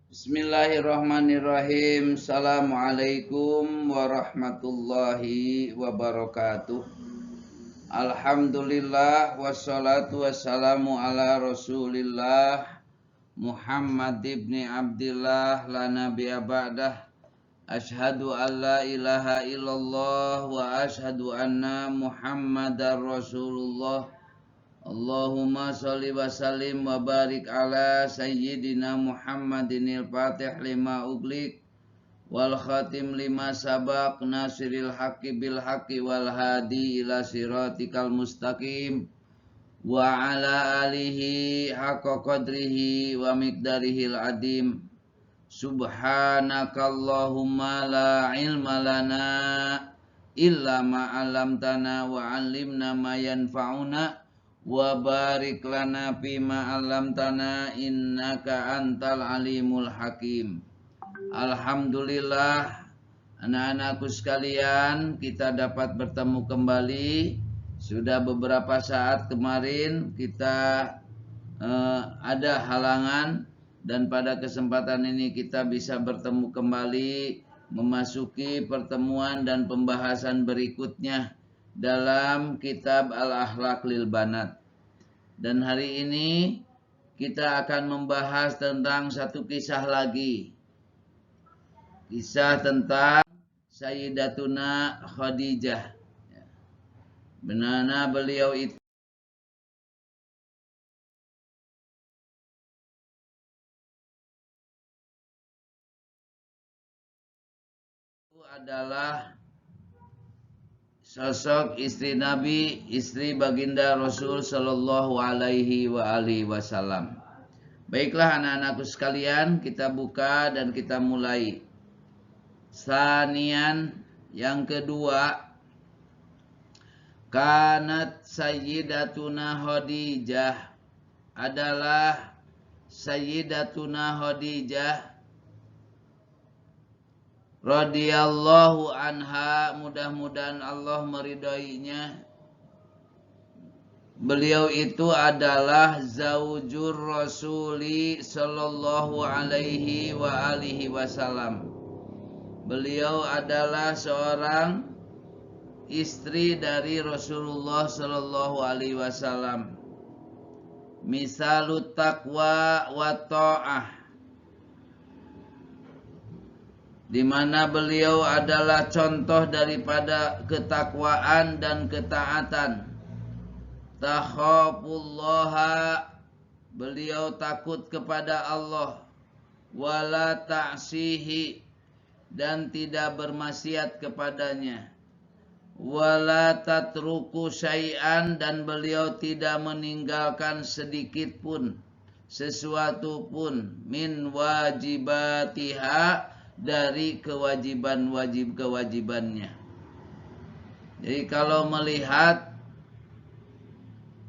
Bismillahirrahmanirrahim. Assalamualaikum warahmatullahi wabarakatuh. Alhamdulillah wassalatu wassalamu ala Rasulillah Muhammad ibni Abdillah la nabiyya ba'dah. Asyhadu an la ilaha illallah wa asyhadu anna Muhammadar Rasulullah. Allahumma sholli wa sallim wa barik ala sayyidina Muhammadinil Fatih lima uglik wal khatim lima sabaq nasiril haqqi bil haqqi wal hadi ila siratikal mustaqim wa ala alihi haqqa qadrihi wa miqdarihil adim. Subhanakallahumma la ilma lana illa ma 'allamtana wa 'allimna ma yanfa'una wa barik lana fima 'allamtana innaka antal alimul hakim. Alhamdulillah, anak-anakku sekalian, kita dapat bertemu kembali. Sudah beberapa saat kemarin kita ada halangan, dan pada kesempatan ini kita bisa bertemu kembali memasuki pertemuan dan pembahasan berikutnya dalam kitab Al-Akhlaq lil Banat. Dan hari ini kita akan membahas tentang satu kisah lagi. Kisah tentang Sayyidatuna Khadijah. Benarnya beliau itu adalah sosok istri Nabi, istri baginda Rasul Shallallahu Alaihi Wasallam. Baiklah anak-anakku sekalian, kita buka dan kita mulai. Sanian, yang kedua, kanat sayyidatuna Khadijah, adalah sayyidatuna Khadijah radhiyallahu anha, mudah-mudahan Allah meridainya. Beliau itu adalah zaujur Rasuli sallallahu alaihi wasallam. Beliau adalah seorang istri dari Rasulullah sallallahu alaihi wasallam. Misalut taqwa wa ta'ah, di mana beliau adalah contoh daripada ketakwaan dan ketaatan. Takhafullaha, beliau takut kepada Allah. Wala ta'sihi, dan tidak bermaksiat kepadanya. Wala tatruku syai'an, dan beliau tidak meninggalkan sedikit pun, sesuatu pun, min wajibatiha, dari kewajibannya. Jadi kalau melihat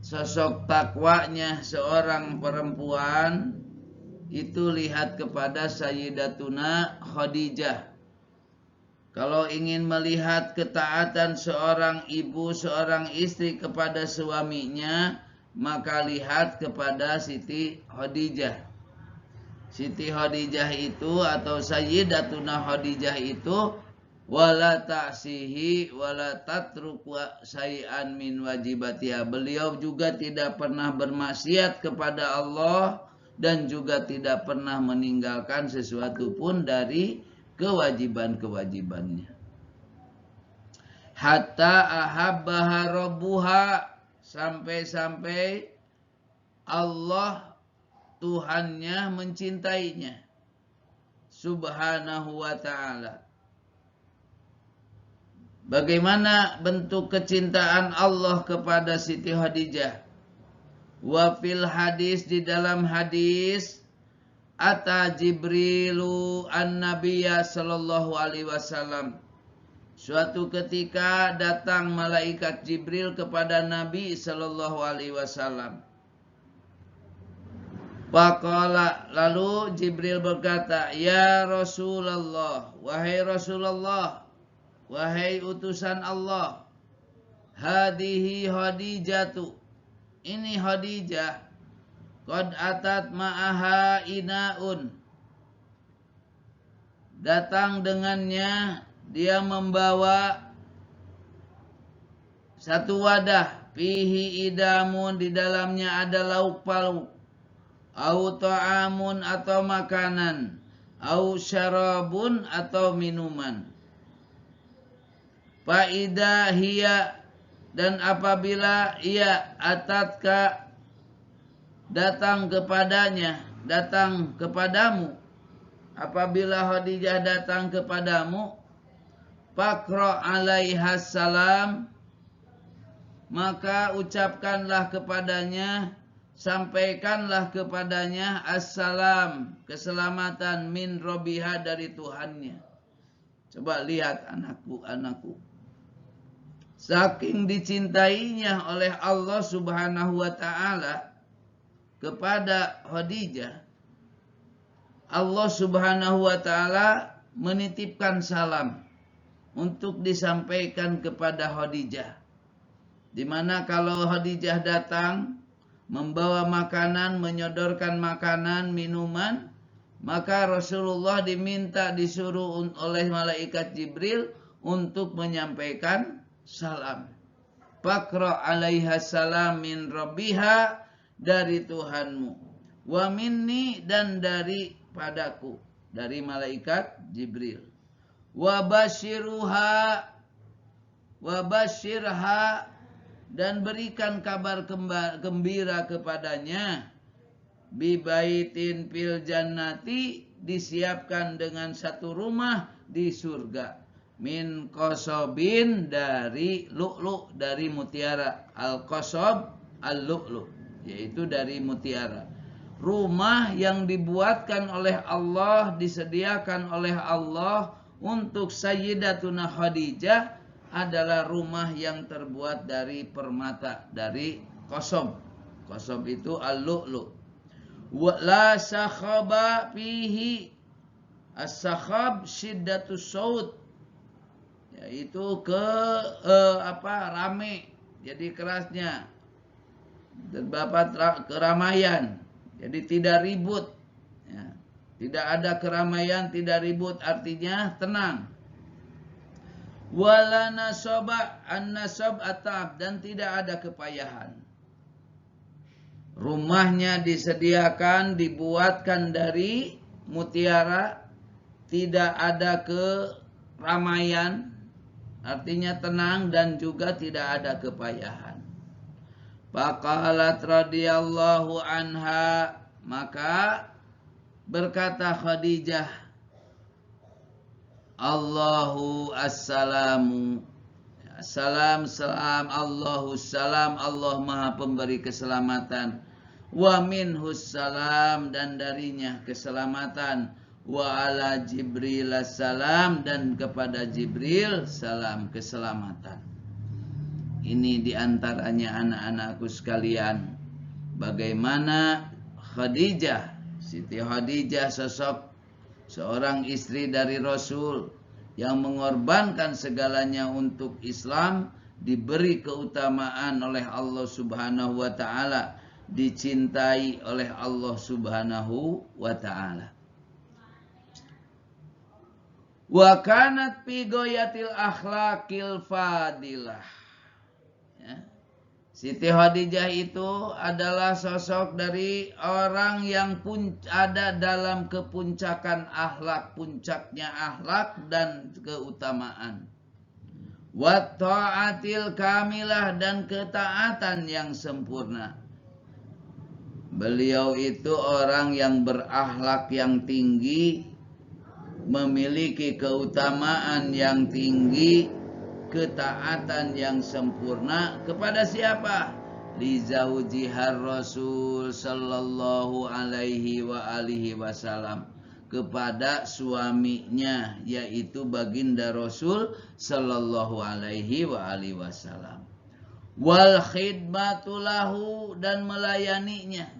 sosok takwanya seorang perempuan, itu lihat kepada Sayyidatuna Khadijah. Kalau ingin melihat ketaatan seorang ibu, seorang istri kepada suaminya, maka lihat kepada Siti Khadijah. Siti Khadijah itu atau Sayyidatuna Khadijah itu wala ta'sihi wala tatruku syai'an min wajibatiha. Beliau juga tidak pernah bermaksiat kepada Allah dan juga tidak pernah meninggalkan sesuatu pun dari kewajiban-kewajibannya. Hatta ahabbaha rabbuha, sampai-sampai Allah Tuhannya mencintainya subhanahu wa ta'ala. Bagaimana bentuk kecintaan Allah kepada Siti Khadijah? Wa fil hadis, di dalam hadis, ata Jibrilu an-nabiyya sallallahu alaihi wasallam. Suatu ketika datang malaikat Jibril kepada Nabi sallallahu alaihi wasallam. Faqala, lalu Jibril berkata, ya Rasulullah, wahai Rasulullah, wahai utusan Allah, hadihi Khadijatu, ini Khadijah, qad atat ma'aha inaun, datang dengannya, dia membawa satu wadah, fihi idamun, di dalamnya ada lauk pauk, au ta'amun atau makanan, au syarabun atau minuman. Faida hiya, dan apabila ia atatka, datang kepadamu, apabila Khadijah datang kepadamu, faqra alaiha salam, maka ucapkanlah kepadanya, sampaikanlah kepadanya assalam, keselamatan, min Rabbiha, dari Tuhannya. Coba lihat anakku. Saking dicintainya oleh Allah Subhanahu wa ta'ala kepada Khadijah, Allah Subhanahu wa ta'ala menitipkan salam untuk disampaikan kepada Khadijah. Dimana kalau Khadijah datang membawa makanan, menyodorkan makanan, minuman, maka Rasulullah disuruh oleh malaikat Jibril untuk menyampaikan salam. Faqra alaiha salam min Rabbiha, dari Tuhanmu, wa minni, dan dari padaku, dari malaikat Jibril. Wa basyirha, dan berikan kabar gembira kepadanya, bibaitin fil jannati, disiapkan dengan satu rumah di surga, min qasobin, dari lu'lu', dari mutiara. Al-qasob al-lu'lu', yaitu dari mutiara. Rumah yang dibuatkan oleh Allah, disediakan oleh Allah untuk Sayyidatuna Khadijah adalah rumah yang terbuat dari permata, dari qasob. Qasob itu al-lu'lu'. La sakhaba fihi, as-sakhab syiddatus saut, yaitu rame, jadi kerasnya, terdapat keramaian, jadi tidak ribut ya. Tidak ada keramaian, tidak ribut, artinya tenang. Wala nasaba, an-nasab atab, dan tidak ada kepayahan. Rumahnya disediakan, dibuatkan dari mutiara, tidak ada keramaian, artinya tenang, dan juga tidak ada kepayahan. Faqalat radhiyallahu anha, maka berkata Khadijah, Allahu assalamu, salam, Allahu salam, Allah maha pemberi keselamatan, wa minhus salam, dan darinya keselamatan, wa ala Jibril salam, dan kepada Jibril salam, keselamatan. Ini diantaranya anak-anakku sekalian, bagaimana Khadijah, Siti Khadijah, sosok seorang istri dari Rasul yang mengorbankan segalanya untuk Islam, diberi keutamaan oleh Allah Subhanahu wa ta'ala, dicintai oleh Allah Subhanahu wa ta'ala. Wa kanat fi ghayatil akhlaqil fadilah. Ya. Siti Khadijah itu adalah sosok dari orang yang ada dalam kepuncakan akhlak, puncaknya akhlak dan keutamaan. Wa ta'atil kamilah, dan ketaatan yang sempurna. Beliau itu orang yang berakhlak yang tinggi, memiliki keutamaan yang tinggi, ketaatan yang sempurna kepada siapa? Li zaujihar Rasul sallallahu alaihi wa alihi wasallam, kepada suaminya, yaitu baginda Rasul sallallahu alaihi wa alihi wasallam. Wal khidmatu lahu, dan melayaninya.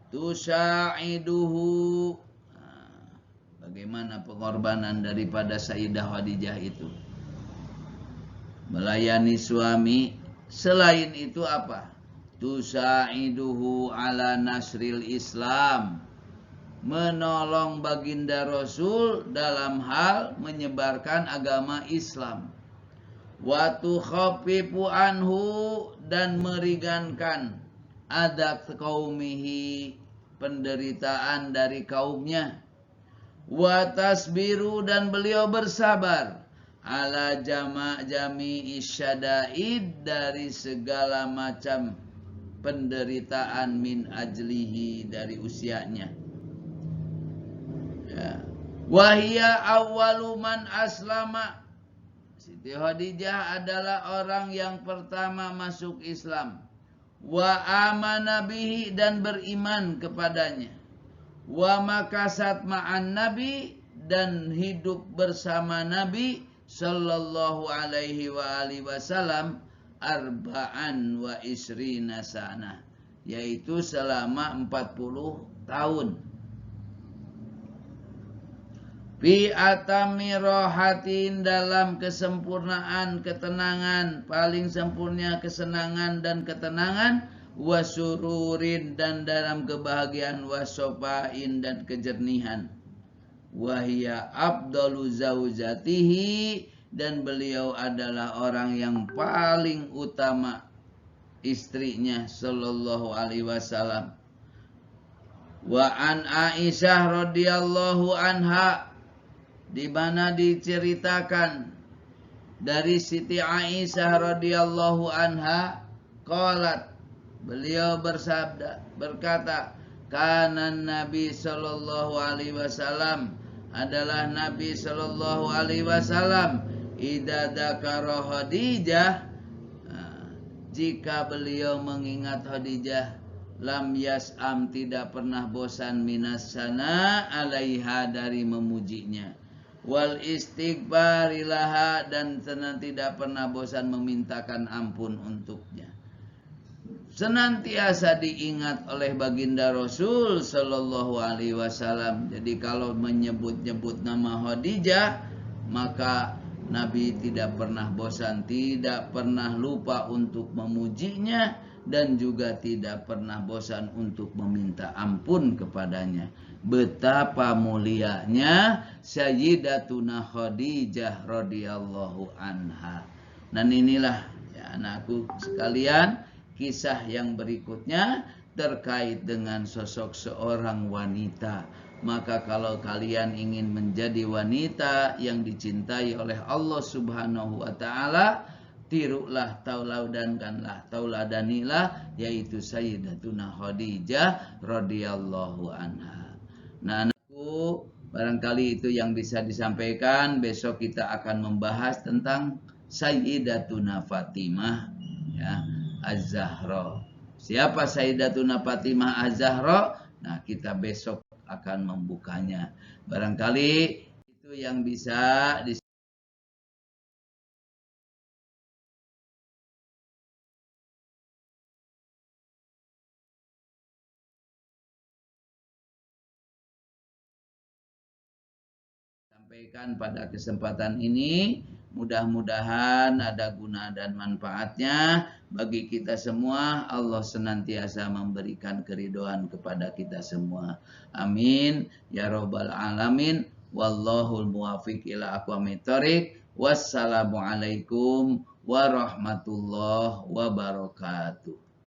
Tusaiduhu, bagaimana pengorbanan daripada Sayyidah Khadijah itu? Melayani suami. Selain itu apa? Tusaiduhu ala nasril Islam, menolong baginda Rasul dalam hal menyebarkan agama Islam. Wa tukhaffifu anhu, dan meringankan adat qaumihi, penderitaan dari kaumnya. Wa tasbiru, dan beliau bersabar ala jami'i syada'id, dari segala macam penderitaan min ajlihi, dari usianya. Ya. Wahia awwalu man aslama, Siti Khadijah adalah orang yang pertama masuk Islam. Wa amana bihi, dan beriman kepadanya. Wa makasat ma'an nabi, dan hidup bersama Nabi sallallahu alaihi wa alihi wasallam arba'an wa isrina sana, yaitu selama 40 tahun. Fi atami rohatin, dalam kesempurnaan ketenangan, paling sempurna kesenangan dan ketenangan, wasururin, dan dalam kebahagiaan, wasofain, dan kejernihan. Wahia abdalu zaujatihi, dan beliau adalah orang yang paling utama istrinya sallallahu alaihi wasallam. Wa an Aisyah radhiyallahu anha, di mana diceritakan dari Siti Aisyah radhiyallahu anha, qalat, beliau berkata, kanan Nabi sallallahu alaihi wasallam, adalah Nabi sallallahu alaihi wasallam, idza dzakara Khadijah, jika beliau mengingat Khadijah, lam yas'am, tidak pernah bosan, minas sana alaiha, dari memujinya, wal istighfarilaha, dan tidak pernah bosan memintakan ampun untuknya. Senantiasa diingat oleh baginda Rasul sallallahu alaihi wasallam. Jadi kalau menyebut-nyebut nama Khadijah, maka Nabi tidak pernah bosan, tidak pernah lupa untuk memujinya, dan juga tidak pernah bosan untuk meminta ampun kepadanya. Betapa mulianya Sayyidatuna Khadijah radhiyallahu anha. Dan inilah, ya anakku sekalian, kisah yang berikutnya terkait dengan sosok seorang wanita. Maka kalau kalian ingin menjadi wanita yang dicintai oleh Allah Subhanahu wa taala, tirulah, tauladanilah, yaitu Sayyidatuna Khadijah radhiyallahu anha. Nah, anakku, barangkali itu yang bisa disampaikan. Besok kita akan membahas tentang Sayyidatuna Fatimah, ya, Az-Zahra. Siapa Sayyidatuna Fatimah Az-Zahra? Nah, kita besok akan membukanya. Barangkali itu yang bisa disampaikan pada kesempatan ini. Mudah-mudahan ada guna dan manfaatnya bagi kita semua. Allah senantiasa memberikan keridhaan kepada kita semua. Amin ya rabbal alamin. Wallahul muwaffiq ila aqwamit thoriq. Wassalamualaikum warahmatullahi wabarakatuh.